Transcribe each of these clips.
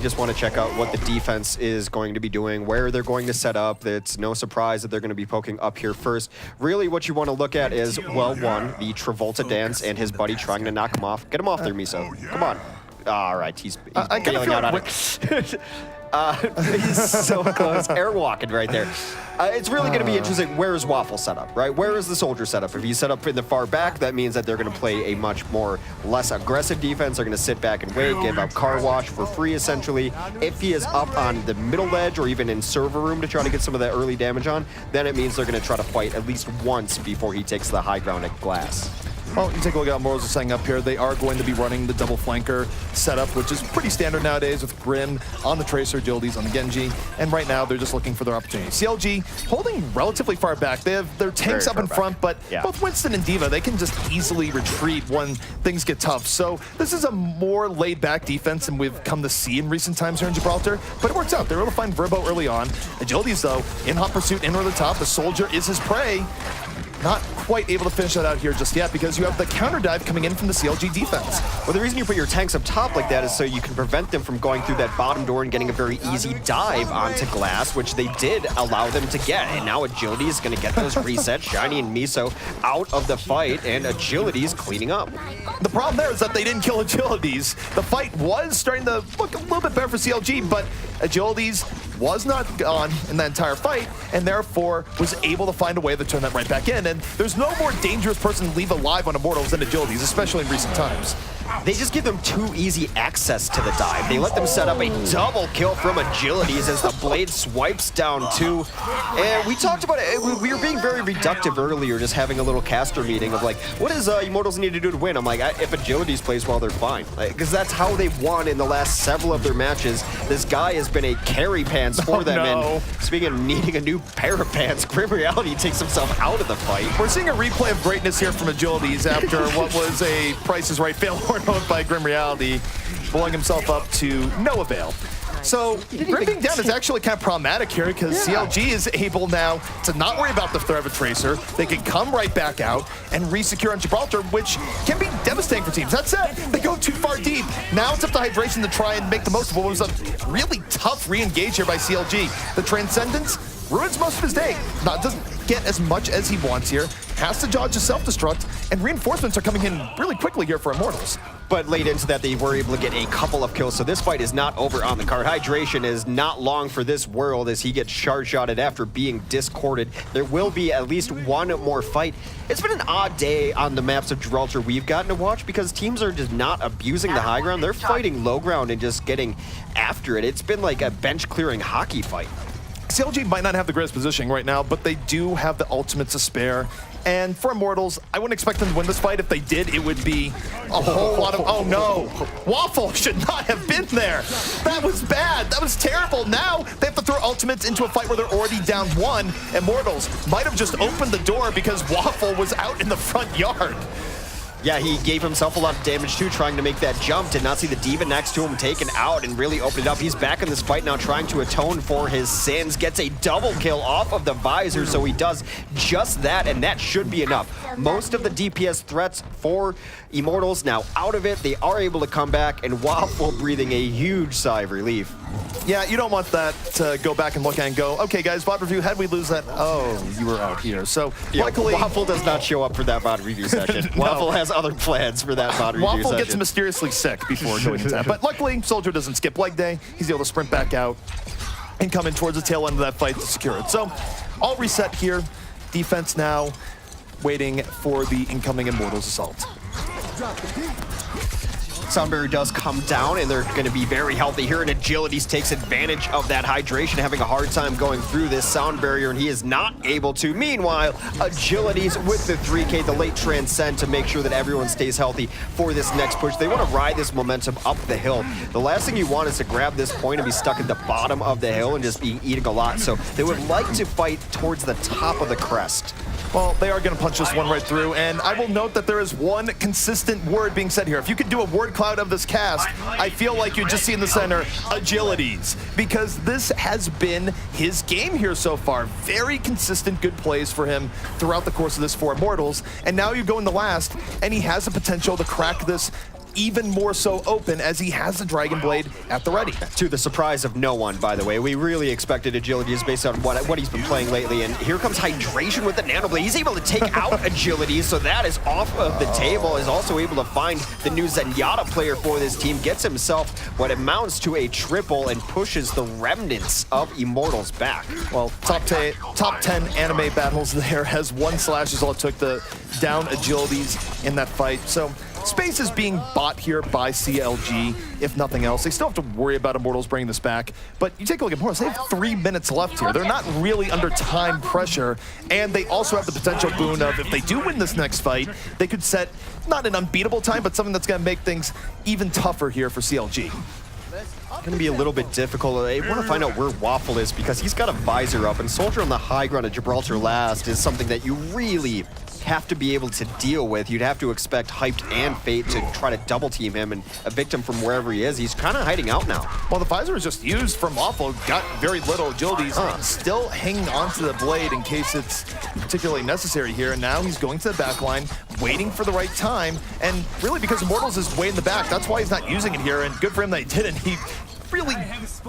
just want to check out what the defense is going to be doing, where they're going to set up. It's no surprise that they're going to be poking up here first. Really what you want to look at is, well, one, the Travolta dance and his buddy trying to knock him off. Get him off there, Miso. Come on. All right, he's bailing out on it. He's so close. Airwalking right there. It's really going to be interesting. Where is Waffle set up, right? Where is the Soldier set up? If he's set up in the far back, that means that they're going to play a much less aggressive defense. They're going to sit back and wait, give up car wash for free, essentially. If he is up on the middle ledge or even in server room to try to get some of that early damage on, then it means they're going to try to fight at least once before he takes the high ground at glass. Well, you take a look at what Immortals is setting up here. They are going to be running the double flanker setup, which is pretty standard nowadays with Grim on the Tracer, Agilities on the Genji, and right now they're just looking for their opportunity. CLG holding relatively far back. They have their tanks up in front, but both Winston and D.Va, they can just easily retreat when things get tough. So this is a more laid-back defense than we've come to see in recent times here in Gibraltar, but it works out. They're able to find Verbo early on. Agilities, though, in hot pursuit, in over the top. The Soldier is his prey. Not quite able to finish that out here just yet because you have the counter dive coming in from the CLG defense. Well, the reason you put your tanks up top like that is so you can prevent them from going through that bottom door and getting a very easy dive onto glass, which they did allow them to get. And now Agility is going to get those resets. Shiny and Miso out of the fight, and Agility is cleaning up. The problem there is that they didn't kill Agilities. The fight was starting to look a little bit better for CLG, but Agilities was not gone in that entire fight, and therefore was able to find a way to turn that right back in. And there's no more dangerous person to leave alive on Immortals than Agilities, especially in recent times. They just give them too easy access to the dive. They let them set up a double kill from Agilities as the blade swipes down two. And we talked about it. We were being very reductive earlier, just having a little caster meeting of like, what does Immortals need to do to win? I'm like, if Agilities plays well, they're fine. Because that's how they've won in the last several of their matches. This guy has been a carry pants for them. And speaking of needing a new pair of pants, Grim Reality takes himself out of the fight. We're seeing a replay of greatness here from Agilities after what was a Price is Right fail mode by Grim Reality, blowing himself up to no avail. So Grim being down is actually kind of problematic here because CLG is able now to not worry about the threat of a Tracer. They can come right back out and re-secure on Gibraltar, which can be devastating for teams. That said, they go too far deep. Now it's up to Hydration to try and make the most of what was a really tough re-engage here by CLG. The Transcendence ruins most of his day. Doesn't get as much as he wants here. Has to dodge a self-destruct, and reinforcements are coming in really quickly here for Immortals. But late into that, they were able to get a couple of kills, so this fight is not over on the card. Hydration is not long for this world as he gets charge-shotted after being discorded. There will be at least one more fight. It's been an odd day on the maps of Gibraltar we've gotten to watch because teams are just not abusing the high ground. They're fighting low ground and just getting after it. It's been like a bench-clearing hockey fight. CLG might not have the greatest positioning right now, but they do have the ultimate to spare. And for Immortals, I wouldn't expect them to win this fight. If they did, it would be a whole lot of, oh no, Waffle should not have been there. That was bad, that was terrible. Now they have to throw ultimates into a fight where they're already down one. Immortals might have just opened the door because Waffle was out in the front yard. Yeah, he gave himself a lot of damage too, trying to make that jump. Did not see the D.Va next to him taken out and really open it up. He's back in this fight now, trying to atone for his sins. Gets a double kill off of the visor, so he does just that, and that should be enough. Most of the DPS threats for Immortals now out of it. They are able to come back, and Waffle breathing a huge sigh of relief. Yeah, you don't want that to go back and look at and go, okay guys, bot review, how'd we lose that? Oh, you were out here. So yeah, luckily, Waffle does not show up for that bot review session. No. Waffle has other plans for that bot review session. Waffle gets mysteriously sick before going into that. But luckily, Soldier doesn't skip leg day. He's able to sprint back out and come in towards the tail end of that fight to secure it. So all reset here. Defense now waiting for the incoming Immortals assault. Soundberry does come down, and they're going to be very healthy here, and Agilities takes advantage of that hydration, having a hard time going through this sound barrier, and he is not able to. Meanwhile, Agilities with the 3K, the late transcend to make sure that everyone stays healthy for this next push. They want to ride this momentum up the hill. The last thing you want is to grab this point and be stuck at the bottom of the hill and just be eating a lot, so they would like to fight towards the top of the crest. Well, they are going to punch this one right through, and I will note that there is one consistent word being said here. If you could do a word cloud of this cast, I feel like you just see in the center, Agilities, because this has been his game here so far. Very consistent, good plays for him throughout the course of this for Immortals, and now you go in the last, and he has the potential to crack this even more so open as he has the Dragon Blade at the ready. To the surprise of no one, by the way. We really expected Agility just based on what he's been playing lately, and here comes Hydration with the Nano Blade. He's able to take out Agility, so that is off of the table. Is also able to find the new Zenyatta player for this team, gets himself what amounts to a triple, and pushes the remnants of Immortals back. Well, top 10 anime battles there, has 1 slash is all it took to down Agilities in that fight. So space is being bought here by CLG, if nothing else. They still have to worry about Immortals bringing this back, but you take a look at Immortals, they have 3 minutes left here. They're not really under time pressure, and they also have the potential boon of, if they do win this next fight, they could set not an unbeatable time, but something that's going to make things even tougher here for CLG. Going to be a little bit difficult. I want to find out where Waffle is because he's got a visor up, and Soldier on the high ground at Gibraltar last is something that you really have to be able to deal with. You'd have to expect Hyped and Fate to try to double team him and evict him from wherever he is. He's kind of hiding out now. Well, the visor is just used from Waffle, got very little agility. Still hanging onto the blade in case it's particularly necessary here, and now he's going to the back line, waiting for the right time, and really because Immortals is way in the back, that's why he's not using it here, and good for him that he didn't. He really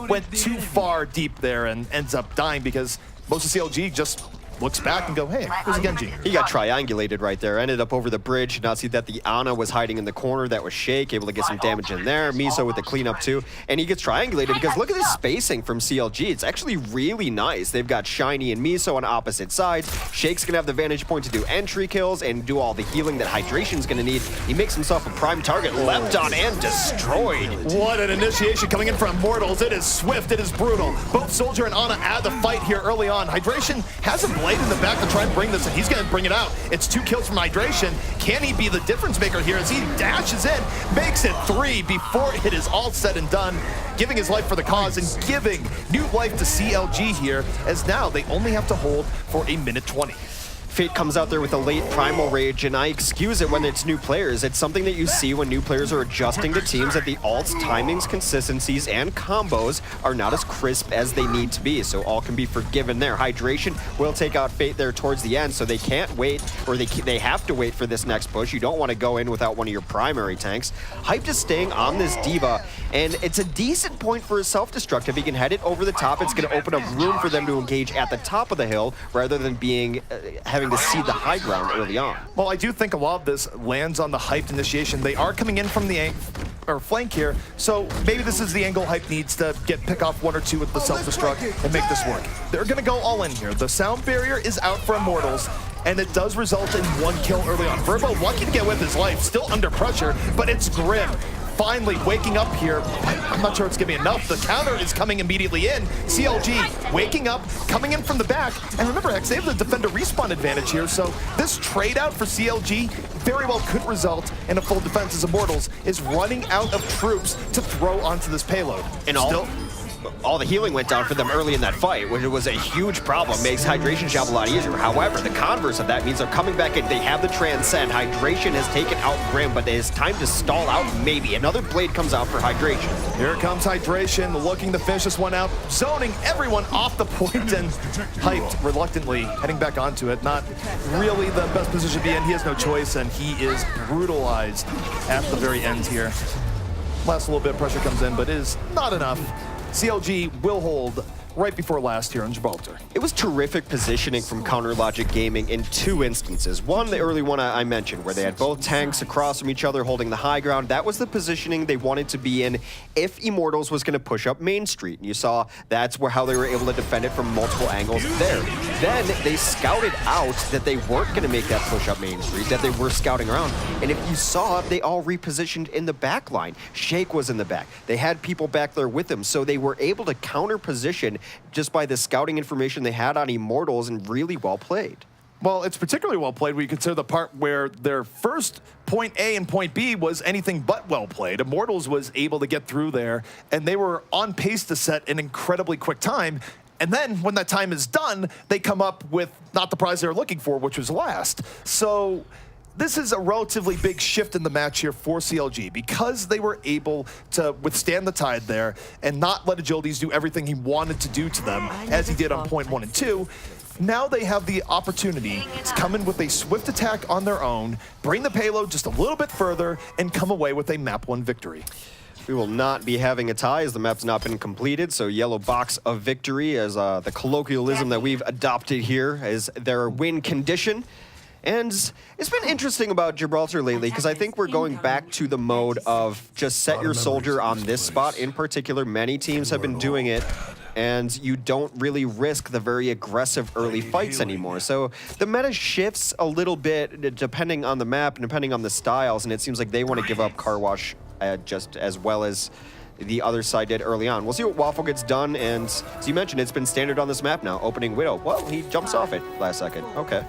went too far deep there and ends up dying because most of CLG just looks back and go, hey, there's a Genji. He got triangulated right there, ended up over the bridge. Now see that the Ana was hiding in the corner. That was Shake, able to get some damage in there. Miso with the cleanup too. And he gets triangulated because look at this spacing from CLG. It's actually really nice. They've got Shiny and Miso on opposite sides. Shake's gonna have the vantage point to do entry kills and do all the healing that Hydration's gonna need. He makes himself a prime target, leapt on and destroyed. What an initiation coming in from Immortals. It is swift, it is brutal. Both Soldier and Ana add the fight here early on. Hydration has a blade in the back to try and bring this, and he's gonna bring it out. It's 2 kills from Hydration. Can he be the difference maker here as he dashes in, makes it 3 before it is all said and done, giving his life for the cause and giving new life to CLG here, as now they only have to hold for 1:20. Fate comes out there with a late Primal Rage, and I excuse it when it's new players. It's something that you see when new players are adjusting to teams, that the ults, timings, consistencies, and combos are not as crisp as they need to be, so all can be forgiven there. Hydration will take out Fate there towards the end, so they can't wait, or they have to wait for this next push. You don't want to go in without one of your primary tanks. Hyped is staying on this D.Va, and it's a decent point for his self-destruct. If he can head it over the top, it's going to open up room for them to engage at the top of the hill, rather than being having to see the high ground early on. Well, I do think a lot of this lands on the Hyped initiation. They are coming in from the flank here, so maybe this is the angle Hype needs to pick off 1 or 2 with the self-destruct and make this work. They're gonna go all in here. The sound barrier is out for Immortals, and it does result in 1 kill early on. Verbo lucky to get with his life, still under pressure, but it's Grim finally waking up here. I'm not sure it's gonna be enough. The counter is coming immediately in. CLG waking up, coming in from the back. And remember, Hex, they have the defender respawn advantage here, so this trade out for CLG very well could result in a full defense as Immortals is running out of troops to throw onto this payload. And all the healing went down for them early in that fight, which was a huge problem. Makes Hydration job a lot easier. However, the converse of that means they're coming back in. They have the Transcend. Hydration has taken out Grim, but it is time to stall out maybe. Another blade comes out for Hydration. Here comes Hydration, looking to finish this one out, zoning everyone off the point, and Hyped reluctantly heading back onto it. Not really the best position to be in. He has no choice, and he is brutalized at the very end here. Last little bit of pressure comes in, but it is not enough. CLG will hold right before last here in Gibraltar. It was terrific positioning from Counter Logic Gaming in 2 instances. One, the early one I mentioned, where they had both tanks across from each other holding the high ground. That was the positioning they wanted to be in if Immortals was going to push up Main Street. And you saw that's how they were able to defend it from multiple angles there. Then they scouted out that they weren't going to make that push up Main Street, that they were scouting around. And if you saw, they all repositioned in the back line. Shake was in the back. They had people back there with them, so they were able to counter position just by the scouting information they had on Immortals, and really well played. Well, it's particularly well played when you consider the part where their first point A and point B was anything but well played. Immortals was able to get through there, and they were on pace to set an incredibly quick time. And then when that time is done, they come up with not the prize they were looking for, which was last. So this is a relatively big shift in the match here for CLG because they were able to withstand the tide there and not let Agilities do everything he wanted to do to them as he did on point 1 and 2. Now they have the opportunity to come in with a swift attack on their own, bring the payload just a little bit further, and come away with a map 1 victory. We will not be having a tie as the map's not been completed, so yellow box of victory as the colloquialism that we've adopted here is their win condition. And it's been interesting about Gibraltar lately because I think we're going back to the mode of just set your soldier on this spot in particular. Many teams have been doing it, and you don't really risk the very aggressive early fights anymore. So the meta shifts a little bit depending on the map and depending on the styles, and it seems like they want to give up car wash just as well as the other side did early on. We'll see what Waffle gets done, and as you mentioned, it's been standard on this map now, opening Widow. Well, he jumps off it last second. Okay.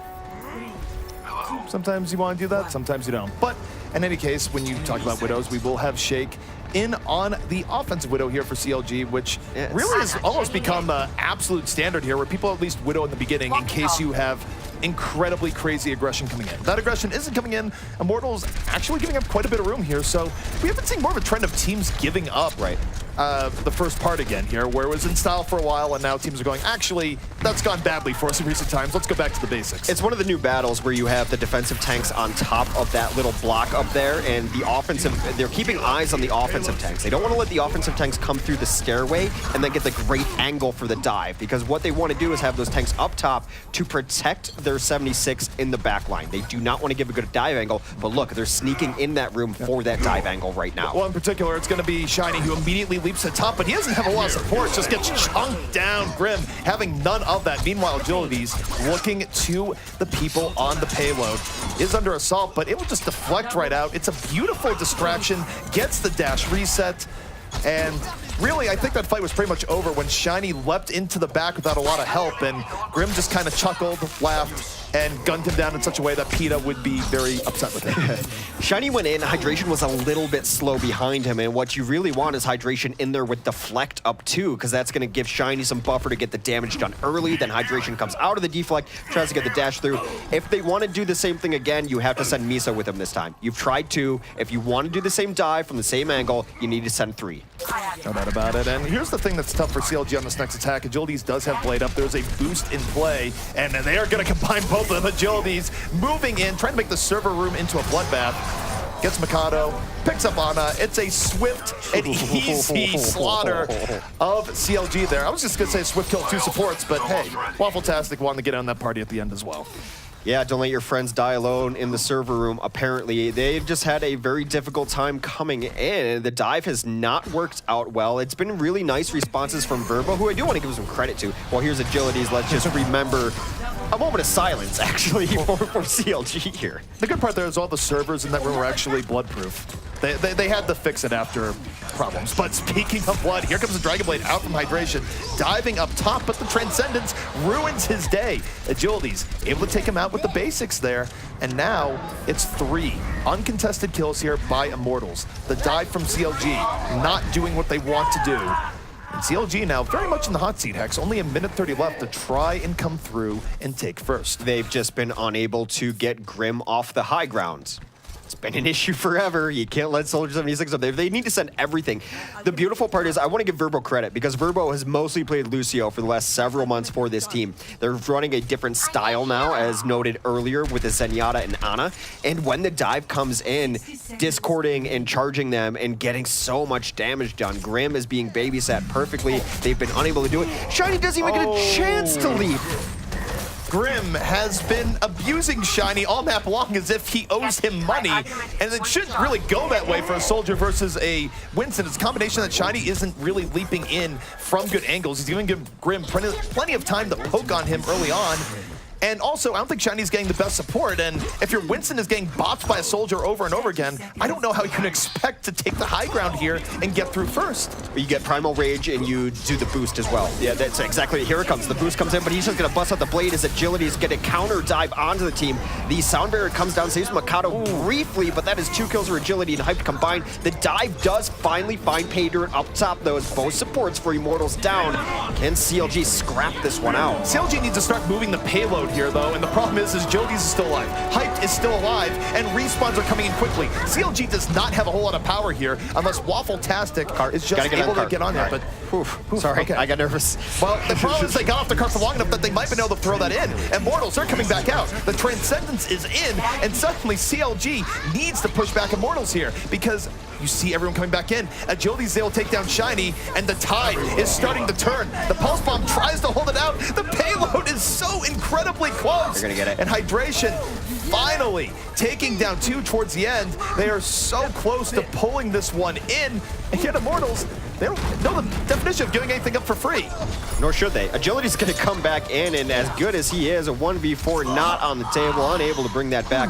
Sometimes you want to do that, sometimes you don't. But in any case, when you talk about Widows, we will have Shake in on the offensive Widow here for CLG, which really has almost become the absolute standard here, where people at least Widow in the beginning in case you have incredibly crazy aggression coming in. That aggression isn't coming in. Immortals actually giving up quite a bit of room here, so we haven't seen more of a trend of teams giving up the first part again here, where it was in style for a while, and now teams are going, actually, that's gone badly for us in recent times. Let's go back to the basics. It's one of the new battles where you have the defensive tanks on top of that little block up there, and the offensive, they're keeping eyes on the offensive tanks. They don't want to let the offensive tanks come through the stairway and then get the great angle for the dive, because what they want to do is have those tanks up top to protect their 76 in the back line. They do not want to give a good dive angle, but look, they're sneaking in that room for that dive angle right now. Well, in particular, it's going to be Shiny, who immediately leaps to the top, but he doesn't have a lot of support, just gets chunked down. Grim having none of that. Meanwhile, Agility's looking to the people on the payload. Is under assault, but it will just deflect right out. It's a beautiful distraction, gets the dash reset, and really, I think that fight was pretty much over when Shiny leapt into the back without a lot of help, and Grim just kind of chuckled, laughed, and gunned him down in such a way that PETA would be very upset with him. Shiny went in, Hydration was a little bit slow behind him, and what you really want is Hydration in there with Deflect up too, because that's going to give Shiny some buffer to get the damage done early, then Hydration comes out of the Deflect, tries to get the dash through. If they want to do the same thing again, you have to send Misa with him this time. You've tried 2. If you want to do the same dive from the same angle, you need to send 3. No doubt about it. And here's the thing that's tough for CLG on this next attack. Agilities does have Blade up. There's a boost in play, and they are going to combine both of them. Agilities moving in, trying to make the server room into a bloodbath. Gets Mikado, picks up Ana. It's a swift and easy slaughter of CLG there. I was just going to say swift kill 2 supports, but hey, Waffle-tastic wanted to get on that party at the end as well. Yeah, don't let your friends die alone in the server room. Apparently, they've just had a very difficult time coming in. The dive has not worked out well. It's been really nice responses from Verbo, who I do want to give some credit to. Well, here's Agilities. Let's just remember a moment of silence, actually, for CLG here. The good part there is all the servers in that room were actually bloodproof. They had to fix it after problems. But speaking of blood, here comes the Dragon Blade out from Hydration, diving up top, but the Transcendence ruins his day. Agilities able to take him out with the basics there, and now it's 3 uncontested kills here by Immortals. The dive from CLG not doing what they want to do. And CLG now very much in the hot seat, Hex. Only a minute 30 left to try and come through and take first. They've just been unable to get Grim off the high ground. It's been an issue forever. You can't let Soldier 76 up there. They need to send everything. The beautiful part is I want to give Verbo credit because Verbo has mostly played Lucio for the last several months for this team. They're running a different style now, as noted earlier with the Zenyatta and Ana. And when the dive comes in, discording and charging them and getting so much damage done. Grim is being babysat perfectly. They've been unable to do it. Shiny doesn't even get a chance to leap. Grim has been abusing Shiny all map long as if he owes him money, and it shouldn't really go that way for a Soldier versus a Winston. It's a combination that Shiny isn't really leaping in from good angles. He's even giving Grim plenty of time to poke on him early on. And also, I don't think Shiny's getting the best support, and if your Winston is getting bopped by a Soldier over and over again, I don't know how you can expect to take the high ground here and get through first. You get Primal Rage and you do the boost as well. Yeah, that's exactly, here it comes. The boost comes in, but he's just gonna bust out the blade. His agility is gonna counter dive onto the team. The Sound Barrier comes down, saves Mikado briefly, but that is 2 kills for agility and hype combined. The dive does finally find Paydirt up top, though, as both supports for Immortals down. Can CLG scrap this one out? CLG needs to start moving the payload here, though, and the problem is Jodies is still alive, Hyped is still alive, and respawns are coming in quickly. CLG does not have a whole lot of power here unless Waffle-tastic is just able to get on there, but Sorry, okay. I got nervous. Well, the problem is they got off the cart for long enough that they might have been able to throw that in. Immortals, they're coming back out. The Transcendence is in, and suddenly CLG needs to push back Immortals here because you see everyone coming back in. Agility's able to take down Shiny, and the tide is starting to turn. The Pulse Bomb tries to hold it out. The payload is so incredibly close. They're gonna get it. And Hydration finally taking down 2 towards the end. They are so close to pulling this one in, and yet Immortals, they don't know the definition of giving anything up for free. Nor should they. Agility's going to come back in, and as good as he is, a 1v4 not on the table, unable to bring that back.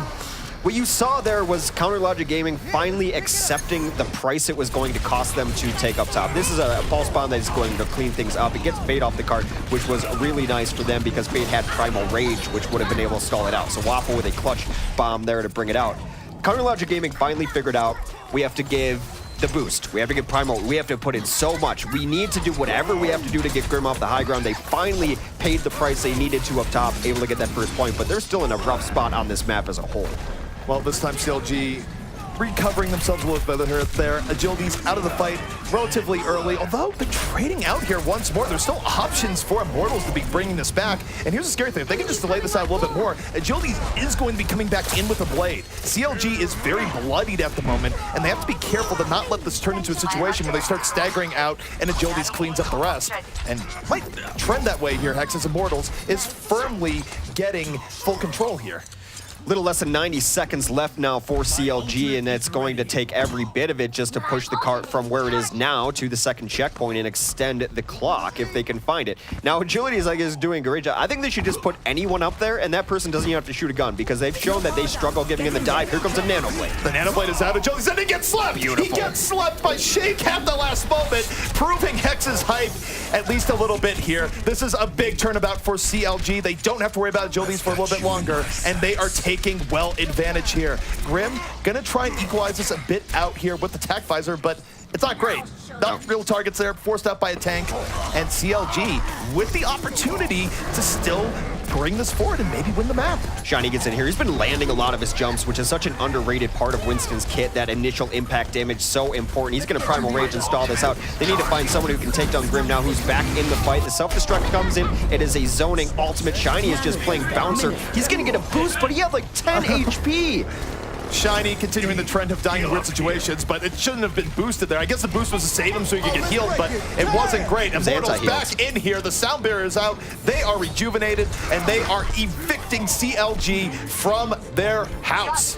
What you saw there was Counter Logic Gaming finally accepting the price it was going to cost them to take up top. This is a Pulse Bomb that is going to clean things up. It gets Fate off the card, which was really nice for them because Fate had Primal Rage, which would have been able to stall it out. So Waffle with a clutch bomb there to bring it out. Counter Logic Gaming finally figured out we have to give the boost. We have to get Primal. We have to put in so much. We need to do whatever we have to do to get Grim off the high ground. They finally paid the price they needed to up top, able to get that first point, but they're still in a rough spot on this map as a whole. Well, this time CLG recovering themselves a little bit there. Agility's out of the fight relatively early, although they're trading out here once more. There's still options for Immortals to be bringing this back. And here's the scary thing. If they can just delay this out a little bit more, Agility is going to be coming back in with a blade. CLG is very bloodied at the moment, and they have to be careful to not let this turn into a situation where they start staggering out and Agility's cleans up the rest. And might trend that way here, Hex's Immortals is firmly getting full control here. Little less than 90 seconds left now for CLG, and it's going to take every bit of it just to push the cart from where it is now to the second checkpoint and extend the clock if they can find it. Now, Agility is doing a great job. I think they should just put anyone up there, and that person doesn't even have to shoot a gun because they've shown that they struggle giving in the dive. Here comes a Nano Blade. The Nano Blade is out. Agility's and he gets slept. Beautiful. He gets slept by Shake at the last moment, proving Hex's hype at least a little bit here. This is a big turnabout for CLG. They don't have to worry about Agilities for a little bit longer, and they are taking well advantage here. Grim gonna try and equalize this a bit out here with the tac visor, but it's not great. Not real targets there, forced out by a tank. And CLG with the opportunity to still bring this forward and maybe win the map. Shiny gets in here. He's been landing a lot of his jumps, which is such an underrated part of Winston's kit. That initial impact damage, so important. He's going to Primal Rage and stall this out. They need to find someone who can take down Grim now, who's back in the fight. The self-destruct comes in. It is a zoning ultimate. Shiny is just playing bouncer. He's going to get a boost, but he had like 10 HP. Shiny continuing the trend of dying in weird situations, but it shouldn't have been boosted there. I guess the boost was to save him so he could get healed, but it wasn't great. Immortals back in here. The sound barrier is out. They are rejuvenated, and they are evicting CLG from their house.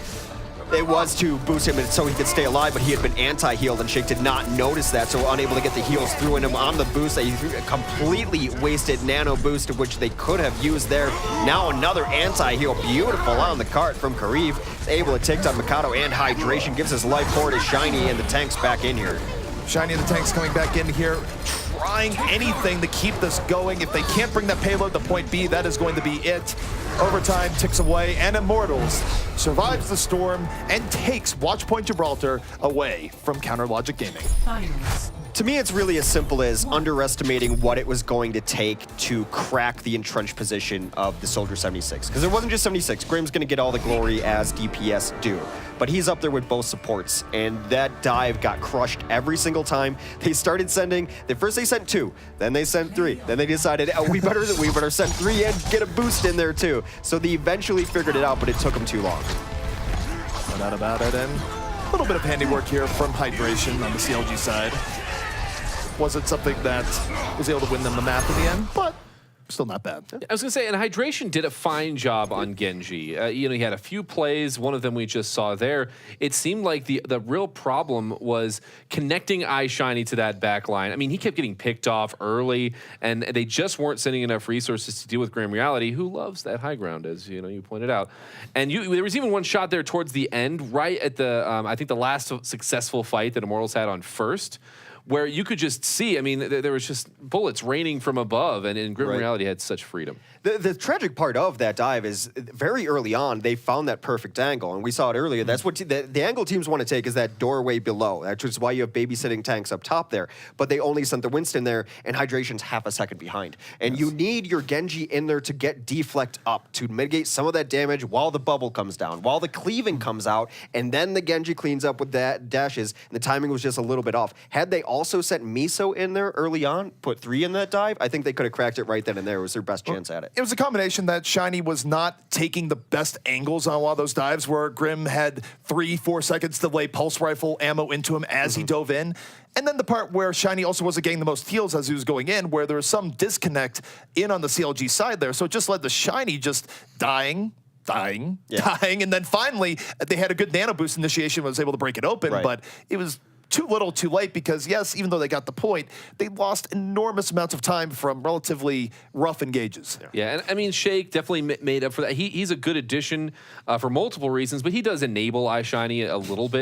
It was to boost him so he could stay alive, but he had been anti-healed, and Shake did not notice that, so unable to get the heals through in him on the boost. They completely wasted nano boost, which they could have used there. Now another anti-heal, beautiful on the cart from Kariv. Able to take down Mikado and Hydration, gives his life forward to Shiny, and the tank's back in here. Shiny and the tank's coming back in here, trying anything to keep this going. If they can't bring that payload to point B, that is going to be it. Overtime ticks away, and Immortals survives the storm and takes Watchpoint Gibraltar away from Counter Logic Gaming. To me, it's really as simple as underestimating what it was going to take to crack the entrenched position of the Soldier 76. Because it wasn't just 76. Grim's going to get all the glory as DPS do. But he's up there with both supports, and that dive got crushed every single time. They started sending, first they sent 2, then they sent 3, then they decided, oh, we better send 3 and get a boost in there too. So they eventually figured it out, but it took them too long. No doubt about it, and a little bit of handiwork here from Hydration on the CLG side. Wasn't something that was able to win them the map in the end, but still not bad. I was going to say, and Hydration did a fine job on Genji. You know, he had a few plays, one of them we just saw there. It seemed like the real problem was connecting iShiny to that back line. I mean, he kept getting picked off early, and they just weren't sending enough resources to deal with Grim Reality, who loves that high ground, as you know, you pointed out. And there was even one shot there towards the end, right at the, I think the last successful fight that Immortals had on first, where you could just see, I mean, there was just bullets raining from above, and in Grim Reality had such freedom. The tragic part of that dive is very early on, they found that perfect angle, and we saw it earlier. That's what the angle teams want to take is that doorway below. That's just why you have babysitting tanks up top there. But they only sent the Winston there, and Hydration's half a second behind. And you need your Genji in there to get deflect up, to mitigate some of that damage while the bubble comes down, while the cleaving comes out, and then the Genji cleans up with that dashes, and the timing was just a little bit off. Had they also sent Miso in there early on, put 3 in that dive, I think they could have cracked it right then and there. It was their best chance at it. It was a combination that Shiny was not taking the best angles on a lot of those dives where Grim had 3-4 seconds to lay pulse rifle ammo into him as he dove in. And then the part where Shiny also wasn't getting the most heals as he was going in, where there was some disconnect in on the CLG side there. So it just led to Shiny just dying, and then finally they had a good nano boost initiation, was able to break it open, but it was too little too late because, yes, even though they got the point, they lost enormous amounts of time from relatively rough engages. Yeah, and I mean, Shake definitely made up for that. He's a good addition for multiple reasons, but he does enable iShiny a little bit.